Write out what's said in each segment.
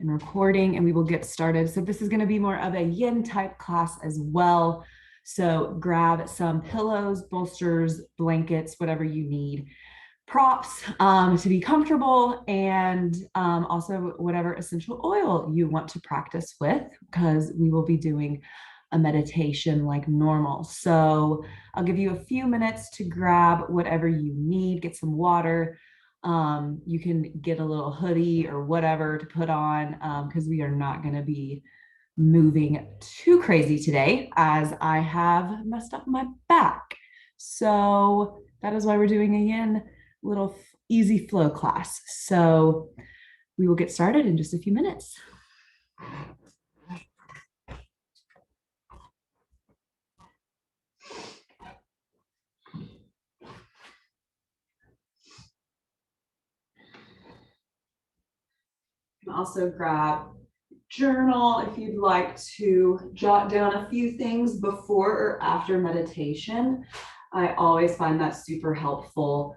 and recording, and we will get started. So this is going to be more of a yin type class as well. So grab some pillows, bolsters, blankets, whatever you need, props to be comfortable, and also whatever essential oil you want to practice with, because we will be doing a meditation like normal. So I'll give you a few minutes to grab whatever you need, get some water. You can get a little hoodie or whatever to put on, because we are not going to be moving too crazy today, as I have messed up my back. So that is why we're doing a yin little easy flow class. So we will get started in just a few minutes. You can also grab journal if you'd like to jot down a few things before or after meditation. I always find that super helpful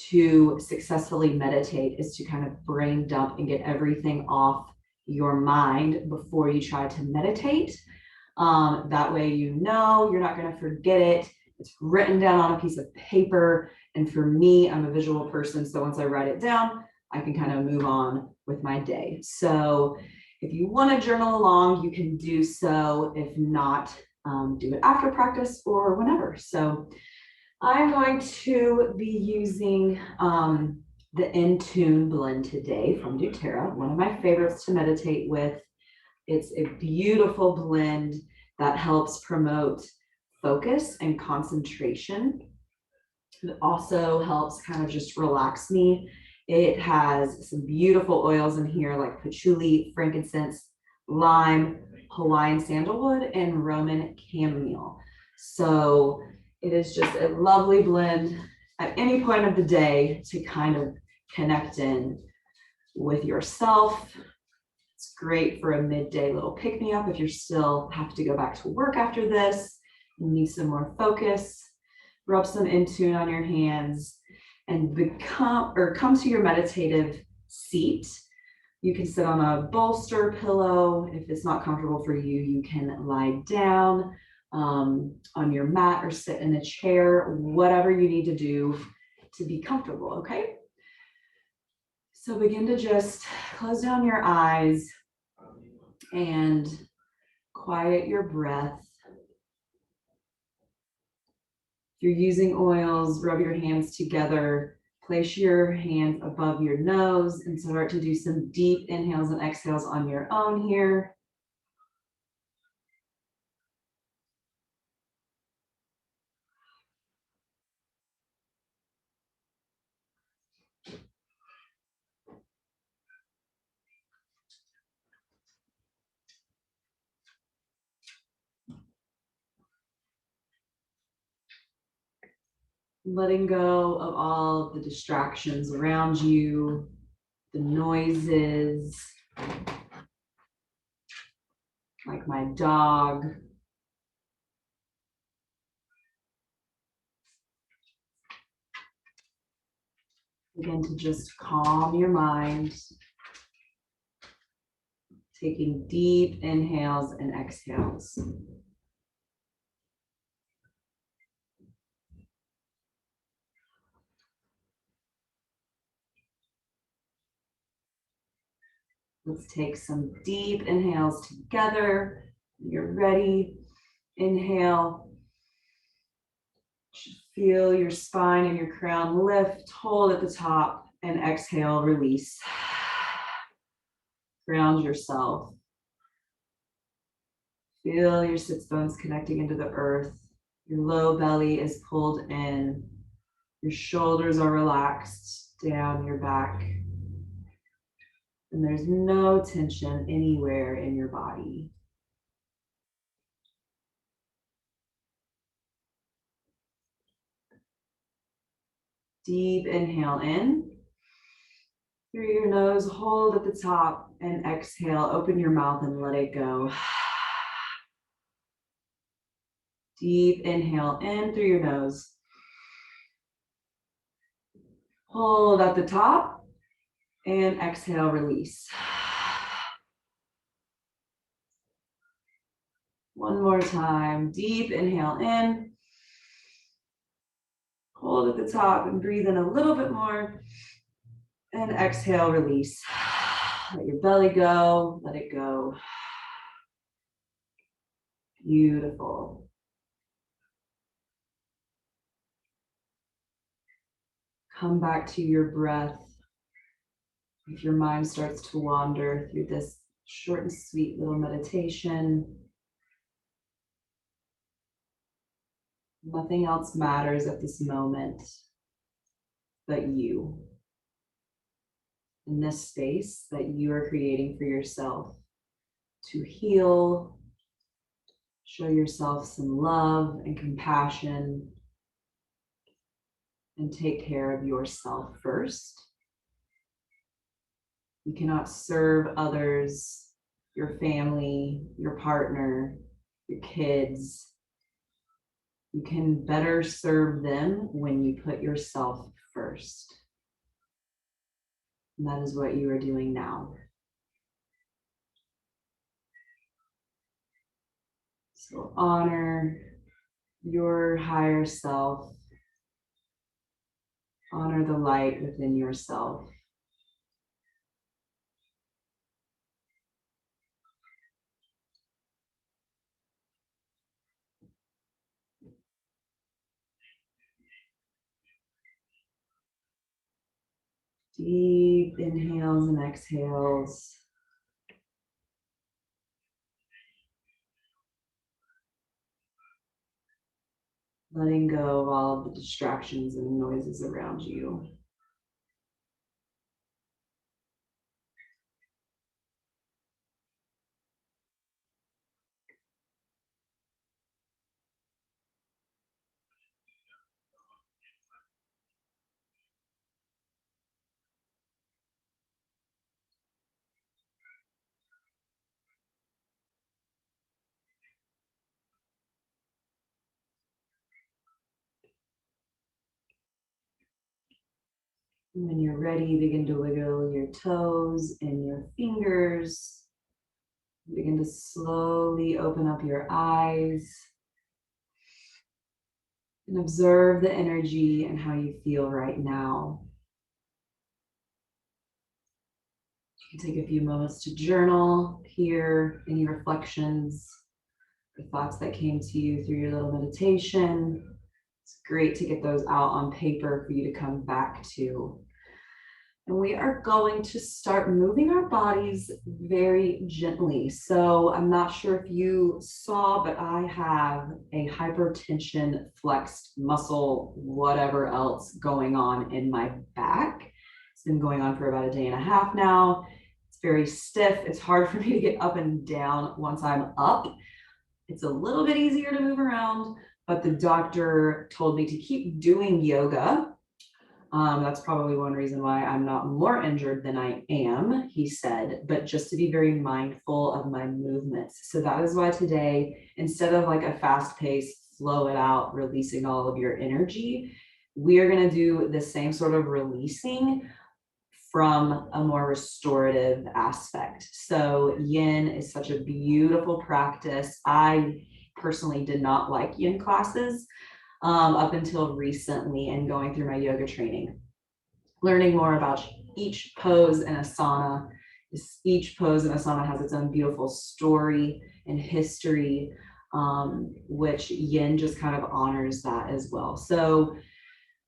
to successfully meditate, is to kind of brain dump and get everything off your mind before you try to meditate. That way, you know, you're not going to forget it. It's written down on a piece of paper. And for me, I'm a visual person. So once I write it down, I can kind of move on with my day. So if you want to journal along, you can do so. If not, do it after practice or whenever. So I'm going to be using the Intune blend today from doTERRA, one of my favorites to meditate with. It's a beautiful blend that helps promote focus and concentration. It also helps kind of just relax me. It has some beautiful oils in here like patchouli, frankincense, lime, Hawaiian sandalwood, and Roman chamomile. So it is just a lovely blend at any point of the day to kind of connect in with yourself. It's great for a midday little pick-me-up if you still have to go back to work after this, you need some more focus. Rub some Intune on your hands and come to your meditative seat. You can sit on a bolster pillow. If it's not comfortable for you, you can lie down on your mat or sit in a chair, whatever you need to do to be comfortable, okay? So begin to just close down your eyes and quiet your breath. If you're using oils, rub your hands together, place your hands above your nose, and start to do some deep inhales and exhales on your own here. Letting go of all of the distractions around you, the noises, like my dog. Begin to just calm your mind, taking deep inhales and exhales. Let's take some deep inhales together. You're ready. Inhale. Feel your spine and your crown lift, hold at the top, and exhale, release. Ground yourself. Feel your sits bones connecting into the earth. Your low belly is pulled in. Your shoulders are relaxed down your back. And there's no tension anywhere in your body. Deep inhale in. Through your nose, hold at the top, and exhale, open your mouth and let it go. Deep inhale in through your nose. Hold at the top, and exhale, release. One more time, deep inhale in. Hold at the top and breathe in a little bit more. And exhale, release. Let your belly go, let it go. Beautiful. Come back to your breath. If your mind starts to wander through this short and sweet little meditation, nothing else matters at this moment but you. In this space that you are creating for yourself to heal, show yourself some love and compassion, and take care of yourself first. You cannot serve others, your family, your partner, your kids. You can better serve them when you put yourself first. And that is what you are doing now. So honor your higher self. Honor the light within yourself. Deep inhales and exhales. Letting go of all of the distractions and noises around you. And when you're ready, begin to wiggle your toes and your fingers. Begin to slowly open up your eyes and observe the energy and how you feel right now. You can take a few moments to journal here, any reflections, the thoughts that came to you through your little meditation. It's great to get those out on paper for you to come back to. And we are going to start moving our bodies very gently. So I'm not sure if you saw, but I have a hypertension flexed muscle, whatever else going on in my back. It's been going on for about a day and a half now. It's very stiff. It's hard for me to get up and down once I'm up. It's a little bit easier to move around, but the doctor told me to keep doing yoga. That's probably one reason why I'm not more injured than I am, he said, but just to be very mindful of my movements. So that is why today, instead of like a fast pace, flow it out, releasing all of your energy, we are going to do the same sort of releasing from a more restorative aspect. So yin is such a beautiful practice. I personally did not like yin classes up until recently, and going through my yoga training, learning more about each pose and asana. Each pose and asana has its own beautiful story and history, which yin just kind of honors that as well. So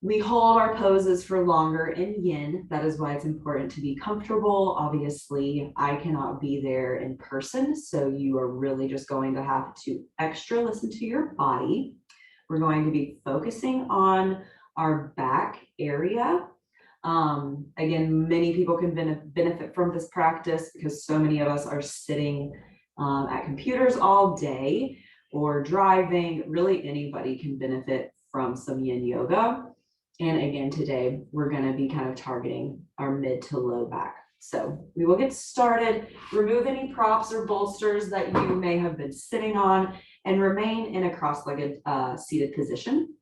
we hold our poses for longer in yin. That is why it's important to be comfortable. Obviously, I cannot be there in person, so you are really just going to have to extra listen to your body. We're going to be focusing on our back area. Again, many people can benefit from this practice because so many of us are sitting at computers all day or driving. Really, anybody can benefit from some yin yoga. And again, today we're going to be kind of targeting our mid to low back. So we will get started. Remove any props or bolsters that you may have been sitting on and remain in a cross-legged seated position.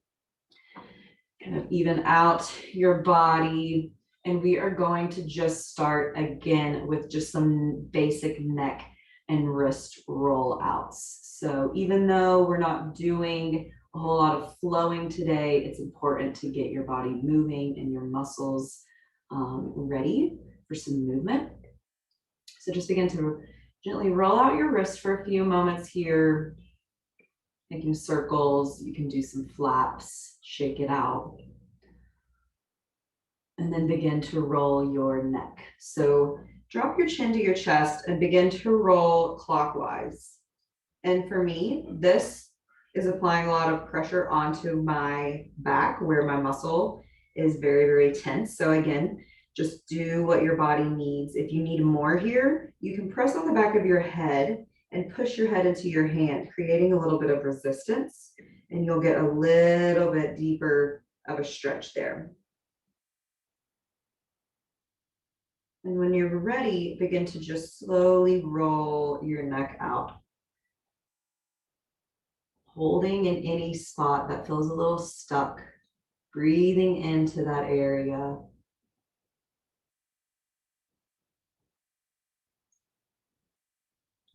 Kind of even out your body. And we are going to just start again with just some basic neck and wrist roll outs. So even though we're not doing a whole lot of flowing today, it's important to get your body moving and your muscles ready for some movement. So just begin to gently roll out your wrist for a few moments here, making circles. You can do some flaps, shake it out. And then begin to roll your neck. So drop your chin to your chest and begin to roll clockwise. And for me, this is applying a lot of pressure onto my back where my muscle is very, very tense. So again, just do what your body needs. If you need more here, you can press on the back of your head and push your head into your hand, creating a little bit of resistance, and you'll get a little bit deeper of a stretch there. And when you're ready, begin to just slowly roll your neck out, holding in any spot that feels a little stuck, breathing into that area.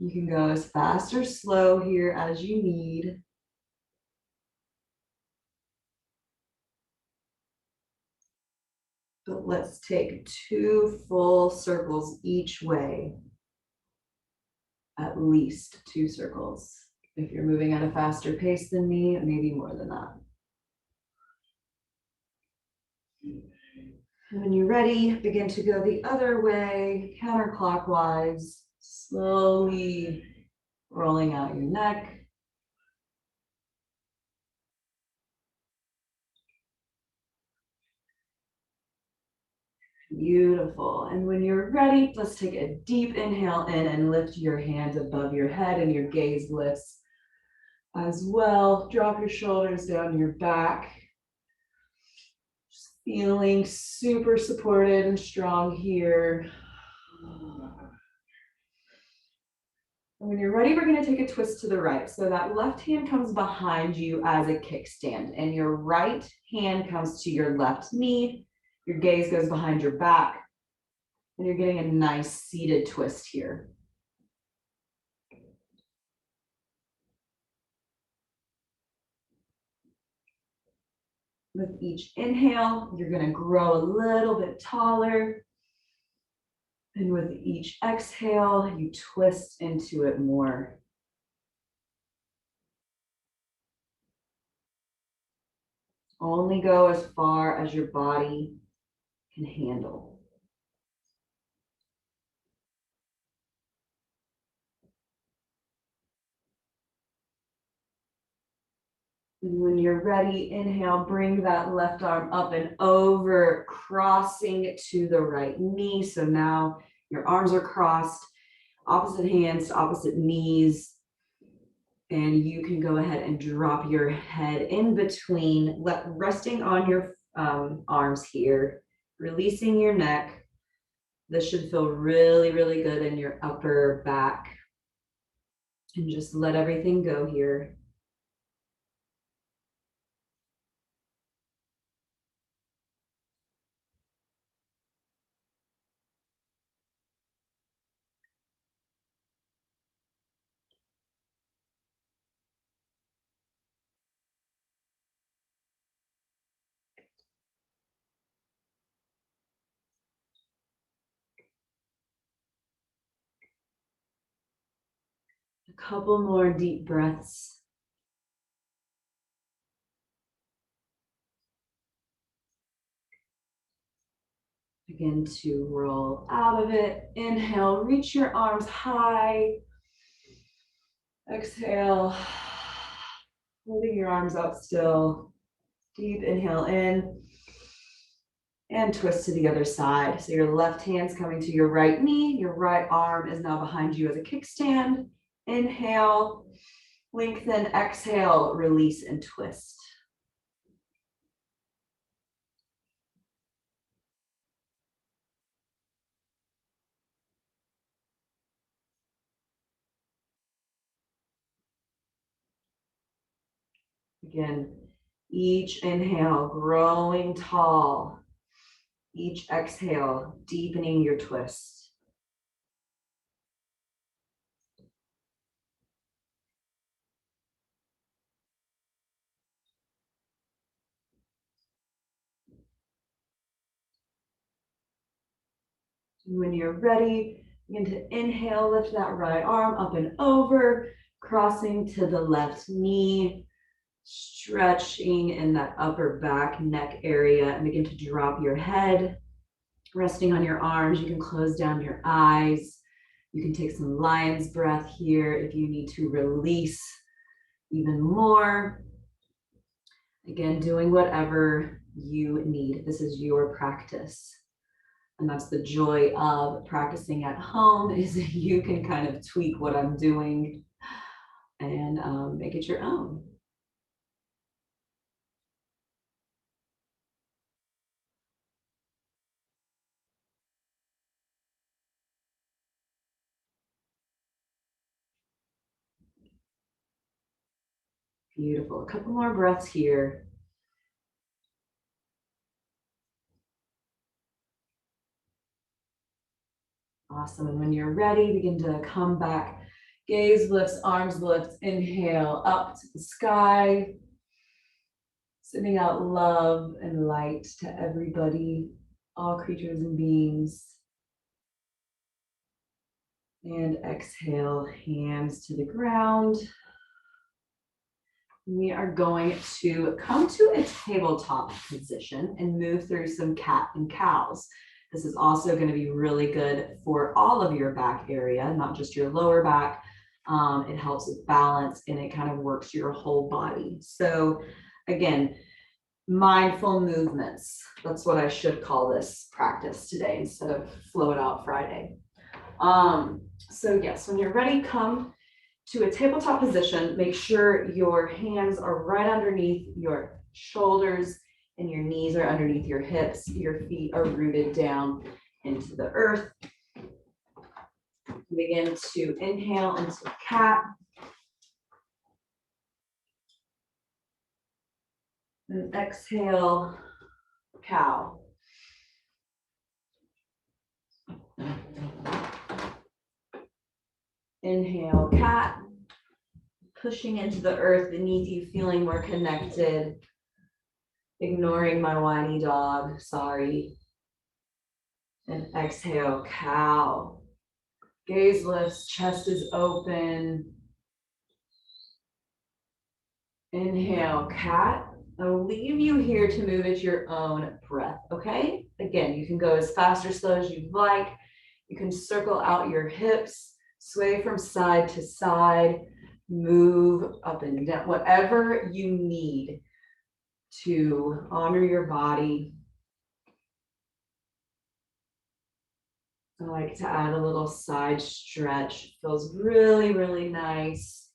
You can go as fast or slow here as you need. But let's take 2 full circles each way. At least 2 circles. If you're moving at a faster pace than me, maybe more than that. And when you're ready, begin to go the other way, counterclockwise, slowly rolling out your neck. Beautiful. And when you're ready, let's take a deep inhale in and lift your hands above your head and your gaze lifts as well. Drop your shoulders down your back. Just feeling super supported and strong here. And when you're ready, we're going to take a twist to the right. So that left hand comes behind you as a kickstand, and your right hand comes to your left knee. Your gaze goes behind your back, and you're getting a nice seated twist here. With each inhale, you're going to grow a little bit taller. And with each exhale, you twist into it more. Only go as far as your body can handle. And when you're ready, inhale, bring that left arm up and over, crossing to the right knee. So now your arms are crossed, opposite hands to opposite knees. And you can go ahead and drop your head in between, resting on your arms here, releasing your neck. This should feel really, really good in your upper back. And just let everything go here. A couple more deep breaths. Begin to roll out of it. Inhale, reach your arms high. Exhale, holding your arms out still. Deep inhale in and twist to the other side. So your left hand's coming to your right knee. Your right arm is now behind you as a kickstand. Inhale, lengthen, exhale, release and twist. Again, each inhale, growing tall. Each exhale, deepening your twist. And when you're ready, begin to inhale, lift that right arm up and over, crossing to the left knee, stretching in that upper back neck area, and begin to drop your head, resting on your arms. You can close down your eyes. You can take some lion's breath here if you need to release even more. Again, doing whatever you need. This is your practice. And that's the joy of practicing at home, is that you can kind of tweak what I'm doing and make it your own. Beautiful. A couple more breaths here. Awesome. And when you're ready, begin to come back. Gaze lifts, arms lifts. Inhale up to the sky. Sending out love and light to everybody, all creatures and beings. And exhale, hands to the ground. We are going to come to a tabletop position and move through some cat and cows. This is also going to be really good for all of your back area, not just your lower back. It helps with balance and it kind of works your whole body. So again, mindful movements. That's what I should call this practice today instead of Flow It Out Friday. So yes, when you're ready, come to a tabletop position. Make sure your hands are right underneath your shoulders and your knees are underneath your hips. Your feet are rooted down into the earth. Begin to inhale into cat. And exhale, cow. Inhale, cat. Pushing into the earth beneath you, feeling more connected. Ignoring my whiny dog, sorry. And exhale, cow. Gaze lifts, chest is open. Inhale, cat. I'll leave you here to move at your own breath, okay? Again, you can go as fast or slow as you'd like. You can circle out your hips, sway from side to side, move up and down, whatever you need to honor your body. I like to add a little side stretch. Feels really, really nice.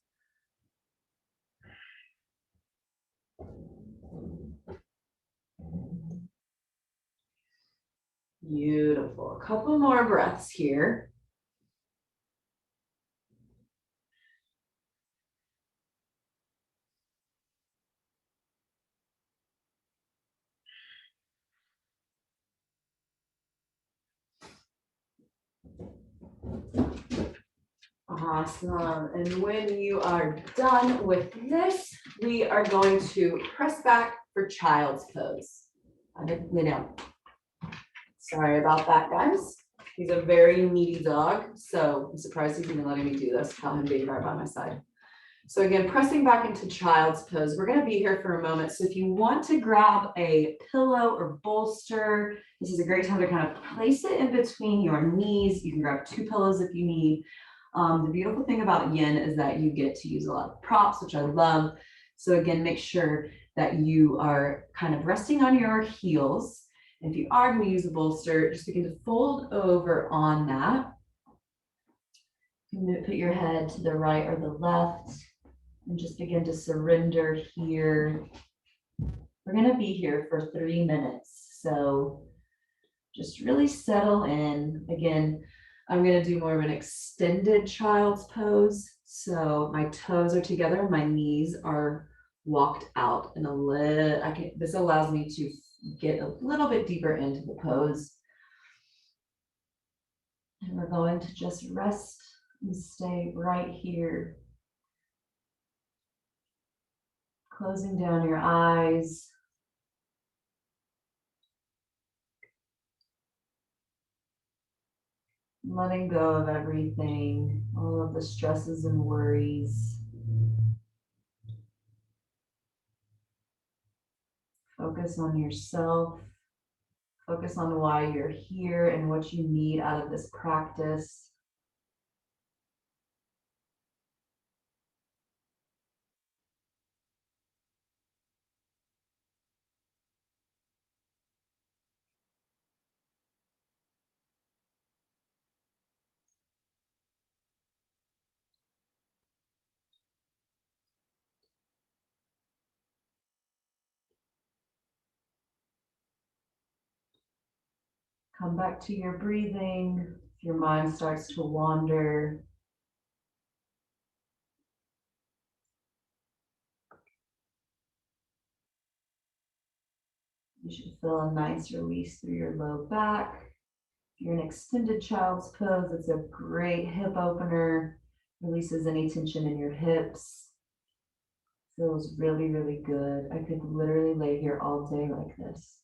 Beautiful. A couple more breaths here. Awesome. And when you are done with this, we are going to press back for child's pose. Lay down. Sorry about that, guys. He's a very needy dog, so I'm surprised he's even letting me do this. Tell him being right by my side. So again, pressing back into child's pose. We're going to be here for a moment. So if you want to grab a pillow or bolster, this is a great time to kind of place it in between your knees. You can grab 2 pillows if you need. The beautiful thing about yin is that you get to use a lot of props, which I love. So again, make sure that you are kind of resting on your heels. If you are going to use a bolster, just begin to fold over on that. You can put your head to the right or the left and just begin to surrender here. We're going to be here for 3 minutes. So just really settle in. Again, I'm going to do more of an extended child's pose. So my toes are together, my knees are walked out and this allows me to get a little bit deeper into the pose. And we're going to just rest and stay right here. Closing down your eyes. letting go of everything, all of the stresses and worries. Focus on yourself. Focus on why you're here and what you need out of this practice. Come back to your breathing. If your mind starts to wander, you should feel a nice release through your low back. If you're in extended child's pose, it's a great hip opener. Releases any tension in your hips. Feels really, really good. I could literally lay here all day like this.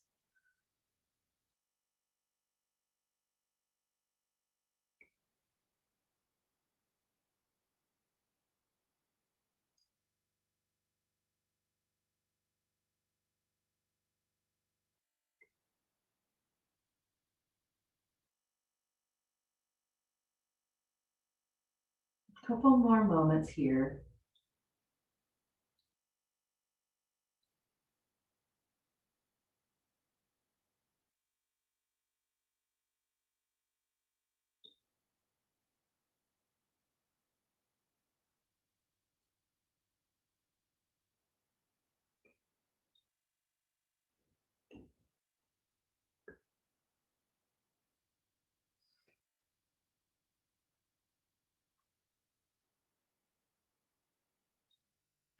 A couple more moments here.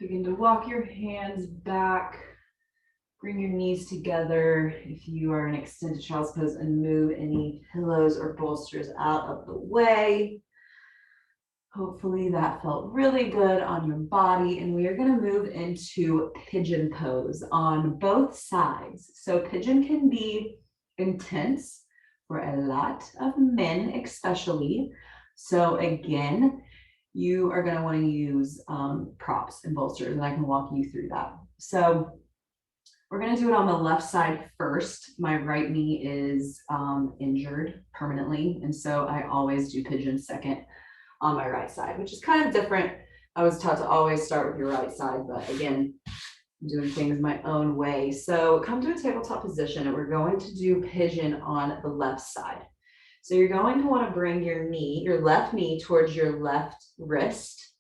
Begin to walk your hands back. Bring your knees together if you are in extended child's pose, and move any pillows or bolsters out of the way. Hopefully that felt really good on your body. And we are going to move into pigeon pose on both sides. So pigeon can be intense for a lot of men, especially. So again, you are going to want to use props and bolsters, and I can walk you through that. So we're going to do it on the left side first. My right knee is injured permanently, and so I always do pigeon second on my right side, which is kind of different. I was taught to always start with your right side, but again, I'm doing things my own way. So come to a tabletop position, and we're going to do pigeon on the left side. So you're going to want to bring your knee, your left knee, towards your left wrist.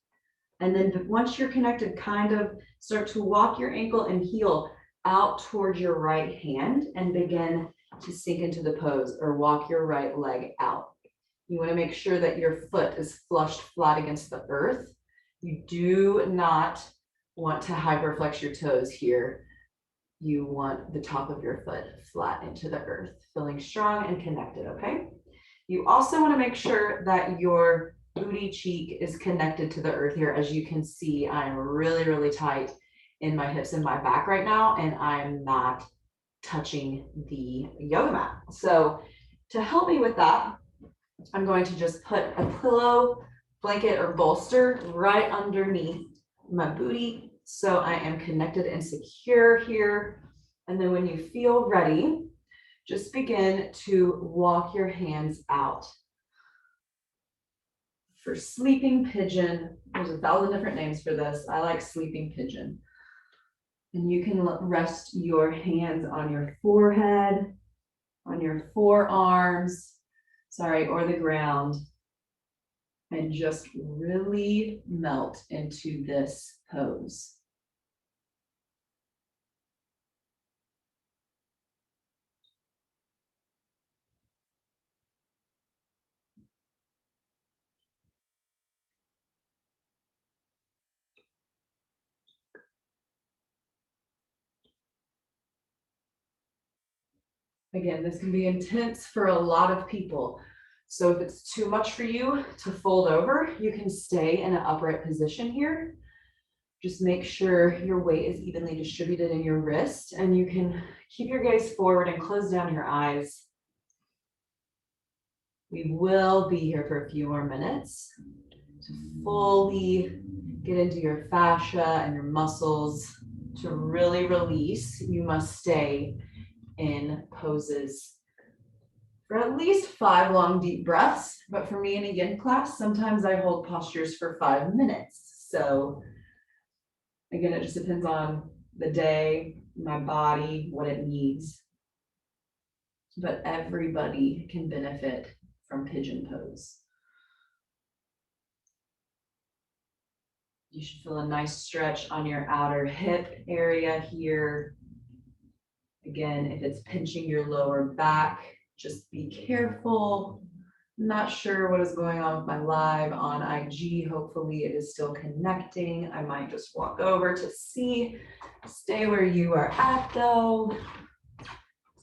And then once you're connected, kind of start to walk your ankle and heel out towards your right hand and begin to sink into the pose, or walk your right leg out. You want to make sure that your foot is flushed flat against the earth. You do not want to hyperflex your toes here. You want the top of your foot flat into the earth, feeling strong and connected, okay? You also want to make sure that your booty cheek is connected to the earth here. As you can see, I'm really, really tight in my hips and my back right now, and I'm not touching the yoga mat. So to help me with that, I'm going to just put a pillow, blanket, or bolster right underneath my booty, so I am connected and secure here. And then when you feel ready, just begin to walk your hands out. For sleeping pigeon, there's 1,000 different names for this. I like sleeping pigeon. And you can rest your hands on your forehead, on your forearms, or the ground, and just really melt into this pose. Again, this can be intense for a lot of people. So if it's too much for you to fold over, you can stay in an upright position here. Just make sure your weight is evenly distributed in your wrist, and you can keep your gaze forward and close down your eyes. We will be here for a few more minutes to fully get into your fascia and your muscles. To really release, you must stay in poses for at least 5 long, deep breaths. But for me in a yin class, sometimes I hold postures for 5 minutes. So again, it just depends on the day, my body, what it needs. But everybody can benefit from pigeon pose. You should feel a nice stretch on your outer hip area here. Again, if it's pinching your lower back, just be careful. Not sure what is going on with my live on IG. Hopefully it is still connecting. I might just walk over to see. Stay where you are at though.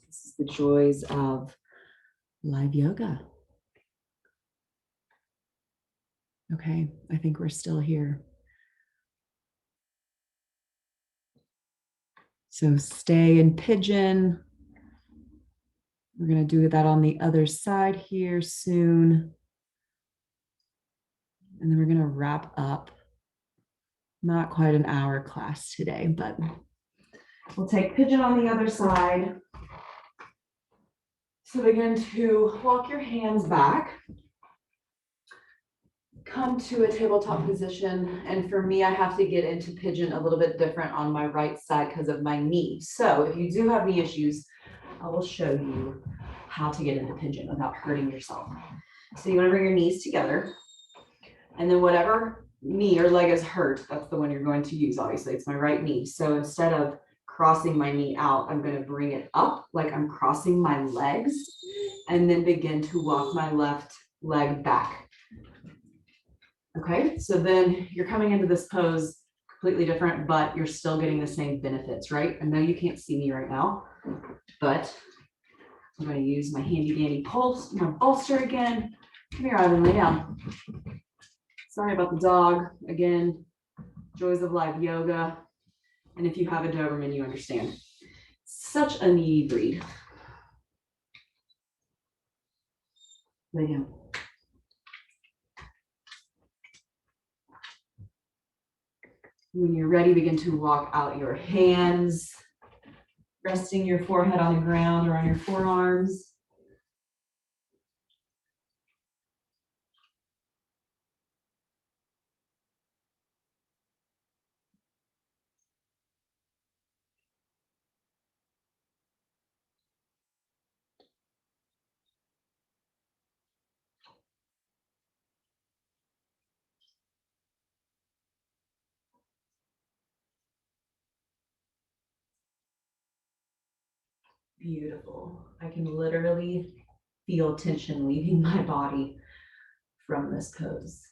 This is the joys of live yoga. Okay, I think we're still here. So stay in pigeon. We're going to do that on the other side here soon. And then we're going to wrap up. Not quite an hour class today, but we'll take pigeon on the other side. So begin to walk your hands back. Come to a tabletop position. And for me, I have to get into pigeon a little bit different on my right side because of my knee. So if you do have knee issues, I will show you how to get into pigeon without hurting yourself. So you want to bring your knees together, and then whatever knee or leg is hurt, that's the one you're going to use. Obviously, it's my right knee. So instead of crossing my knee out, I'm going to bring it up like I'm crossing my legs, and then begin to walk my left leg back. Okay, so then you're coming into this pose completely different, but you're still getting the same benefits, right? I know you can't see me right now, but I'm going to use my handy dandy my bolster again. Come here, Ivan, lay down. Sorry about the dog. Again, joys of live yoga. And if you have a Doberman, you understand. Such a needy breed. Lay down. When you're ready, begin to walk out your hands, resting your forehead on the ground or on your forearms. Beautiful. I can literally feel tension leaving my body from this pose.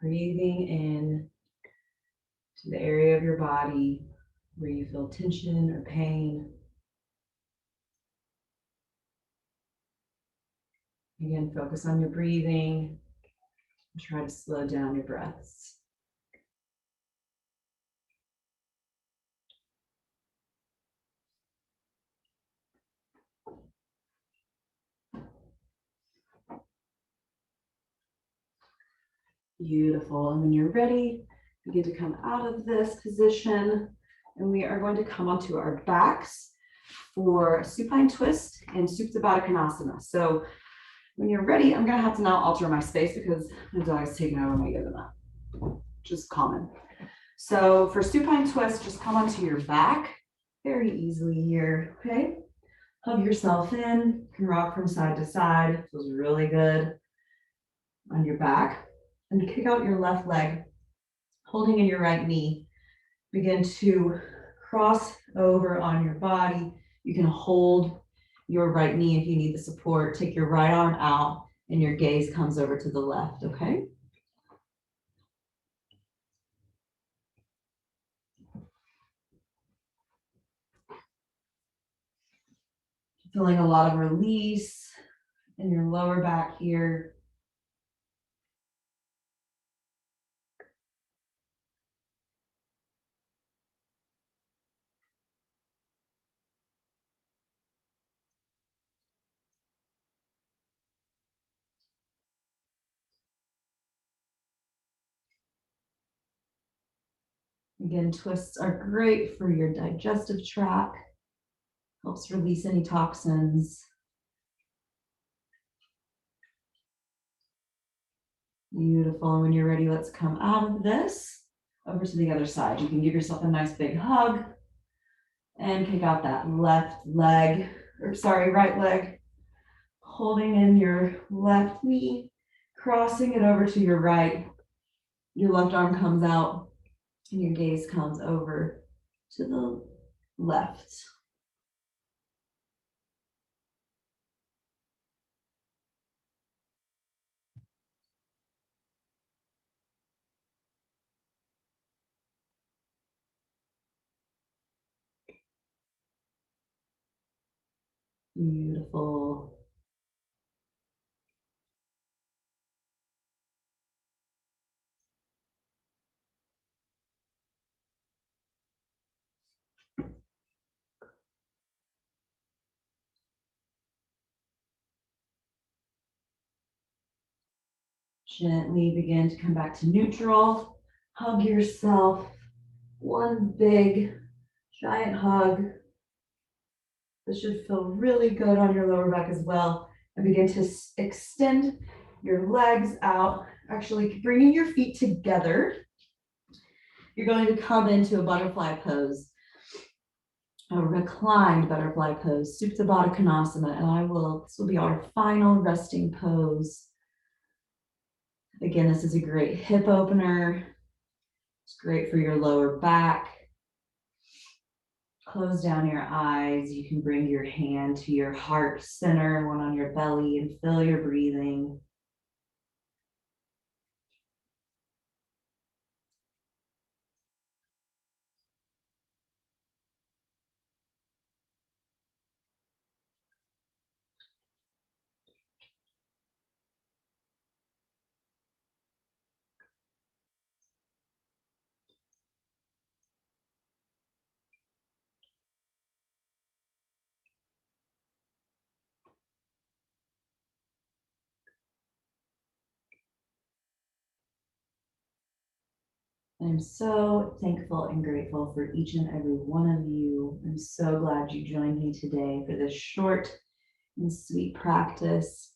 Breathing in to the area of your body where you feel tension or pain. Again, focus on your breathing. Try to slow down your breaths. Beautiful. And when you're ready, begin to come out of this position. And we are going to come onto our backs for supine twist and Supta Baddha Konasana. So when you're ready, I'm going to have to now alter my space because my dog is taking over my yoga mat, which is common. So for supine twist, just come onto your back very easily here. Okay. Hug yourself in. You can rock from side to side. It feels really good on your back. And kick out your left leg, holding in your right knee. Begin to cross over on your body. You can hold your right knee if you need the support. Take your right arm out and your gaze comes over to the left, okay? Feeling a lot of release in your lower back here. Again, twists are great for your digestive tract, helps release any toxins. Beautiful. When you're ready, let's come out of this over to the other side. You can give yourself a nice big hug and kick out that left leg, or sorry, right leg, holding in your left knee, crossing it over to your right. Your left arm comes out and your gaze comes over to the left. Beautiful. Gently begin to come back to neutral. Hug yourself. One big, giant hug. This should feel really good on your lower back as well. And begin to extend your legs out, actually bringing your feet together. You're going to come into a butterfly pose, a reclined butterfly pose, Supta Baddha Konasana, and this will be our final resting pose. Again, this is a great hip opener. It's great for your lower back. Close down your eyes. You can bring your hand to your heart center, one on your belly, and feel your breathing. I'm so thankful and grateful for each and every one of you. I'm so glad you joined me today for this short and sweet practice.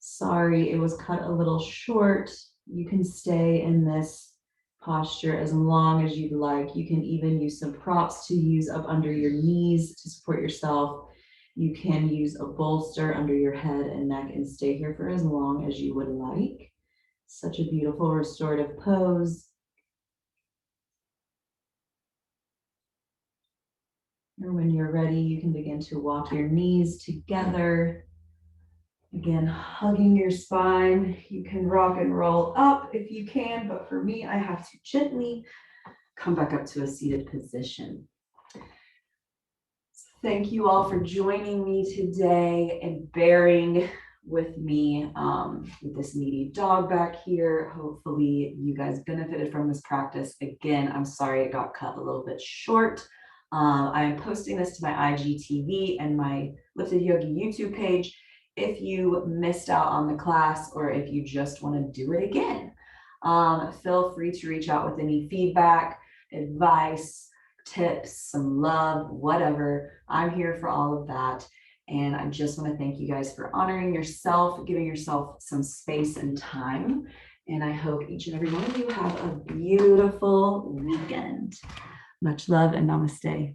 Sorry, it was cut a little short. You can stay in this posture as long as you'd like. You can even use some props to use up under your knees to support yourself. You can use a bolster under your head and neck and stay here for as long as you would like. Such a beautiful restorative pose. And when you're ready, you can begin to walk your knees together. Again, hugging your spine. You can rock and roll up if you can, but for me, I have to gently come back up to a seated position. Thank you all for joining me today and bearing with me with this needy dog back here. Hopefully you guys benefited from this practice. Again, I'm sorry it got cut a little bit short. I am posting this to my IGTV and my Lifted Yogi YouTube page if you missed out on the class or if you just want to do it again. Feel free to reach out with any feedback, advice, tips, some love, whatever. I'm here for all of that. And I just want to thank you guys for honoring yourself, giving yourself some space and time. And I hope each and every one of you have a beautiful weekend. Much love and namaste.